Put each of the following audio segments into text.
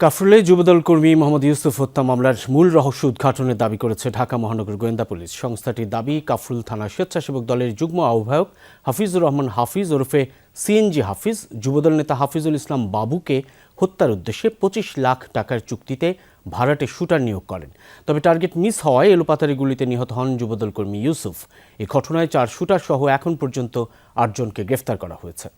কাফরুলে যুবদল কর্মী মোহাম্মদ ইউসুফ হত্যা মামলার মূল রহস্য উদ্ঘাটনের দাবি করেছে ঢাকা মহানগর গোয়েন্দা পুলিশ। সংস্থাটির দাবি, কাফরুল থানা স্বেচ্ছাসেবক দলের যুগ্ম আহ্বায়ক হাফিজুর রহমান হাফিজ ওরফে সিএনজি হাফিজ যুবদল নেতা হাফিজুল ইসলাম বাবুকে হত্যার উদ্দেশ্যে ২৫ লাখ টাকার চুক্তিতে ভাড়াটে শুটার নিয়োগ করেন। তবে টার্গেট মিস হওয়ায় এলোপাতাড়ি গুলিতে নিহত হন যুবদল কর্মী ইউসুফ। এই ঘটনায় ৪ শুটার সহ এখন পর্যন্ত ৮ জনকে গ্রেফতার করা হয়েছে।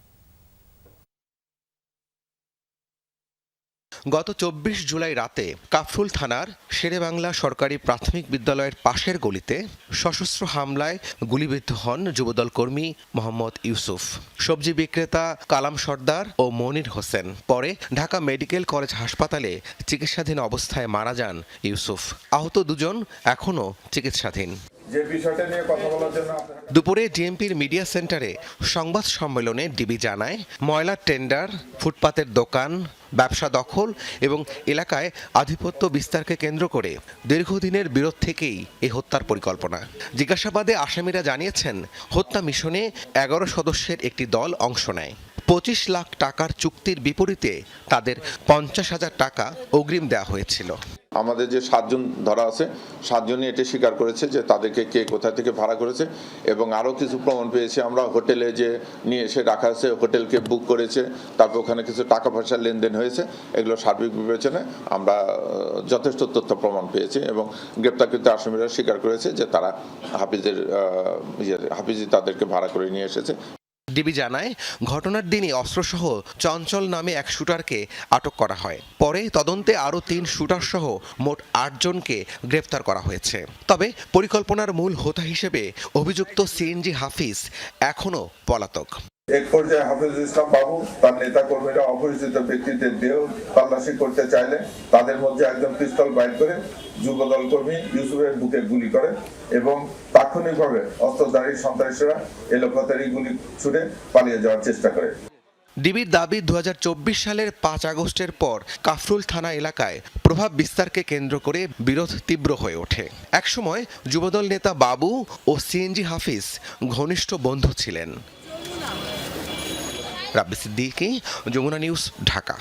গত ২৪ জুলাই রাতে কাফরুল থানার শেরেবাংলা সরকারি প্রাথমিক বিদ্যালয়ের পাশের গলিতে সশস্ত্র হামলায় গুলিবিদ্ধ হন যুবদল কর্মী মোহাম্মদ ইউসুফ। সবজি বিক্রেতা কালাম সর্দার ও মনির হোসেন পরে ঢাকা মেডিকেল কলেজ হাসপাতালে চিকিৎসাধীন অবস্থায় মারা যান ইউসুফ। আহত দুজন এখনও চিকিৎসাধীন। দুপুরে ডিএমপির মিডিয়া সেন্টারে সংবাদ সম্মেলনে ডিবি জানায়, ময়লার টেন্ডার, ফুটপাতের দোকান, ব্যবসা দখল এবং এলাকায় আধিপত্য বিস্তারকে কেন্দ্র করে দীর্ঘদিনের বিরোধ থেকেই এই হত্যার পরিকল্পনা। জিজ্ঞাসাবাদে আসামিরা জানিয়েছেন, হত্যা মিশনে ১১ সদস্যের একটি দল অংশ নেয়। ২৫ লাখ টাকার চুক্তির বিপরীতে তাদের ৫০,০০০ টাকা অগ্রিম দেওয়া হয়েছিল। আমাদের যে ৭ জন ধরা আছে, ৭ জনই এটি স্বীকার করেছে যে তাদেরকে কে কোথা থেকে ভাড়া করেছে, এবং আরও কিছু প্রমাণ পেয়েছি আমরা। হোটেলে যে নিয়ে এসে রাখা আছে, হোটেলকে বুক করেছে, তারপর ওখানে কিছু টাকা পয়সার লেনদেন হয়েছে। এগুলো সার্বিক বিবেচনায় আমরা যথেষ্ট তথ্য প্রমাণ পেয়েছি এবং গ্রেপ্তারকৃত আসামিরা স্বীকার করেছে যে তারা হাফিজই তাদেরকে ভাড়া করে নিয়ে এসেছে। ডিবি জানায়, ঘটনার দিনই অস্ত্রসহ চঞ্চল নামে এক শুটারকে আটক করা হয়। পরে তদন্তে আরও ৩ শুটার সহ মোট ৮ জনকে গ্রেফতার করা হয়েছে। তবে পরিকল্পনার মূল হোতা হিসেবে অভিযুক্ত সিএনজি হাফিজ এখনও পলাতক। এক পর্যায়ে হাফিজুল ইসলাম বাবু তার নেতা কর্মীরা অপরিচিত ব্যক্তিদের দেহ তল্লাশি করতে চাইলে তাদের মধ্যে একজন পিস্তল বাইর করে যুবদল কর্মী ইউসুফের বুকে গুলি করে এবং তাৎক্ষণিকভাবে অস্ত্রধারী সন্ত্রাসীরা এলোপাতাড়ি গুলি ছুড়ে পালিয়ে যাওয়ার চেষ্টা করে। ডিবির দাবি, ২০২৪ সালের ৫ আগস্টের পর কাফরুল থানা এলাকায় প্রভাব বিস্তারকে কেন্দ্র করে বিরোধ তীব্র হয়ে ওঠে। একসময় যুবদল নেতা বাবু ও সিএনজি হাফিজ ঘনিষ্ঠ বন্ধু ছিলেন। রাব্বি সিদ্দিকী, যমুনা নিউজ, ঢাকা।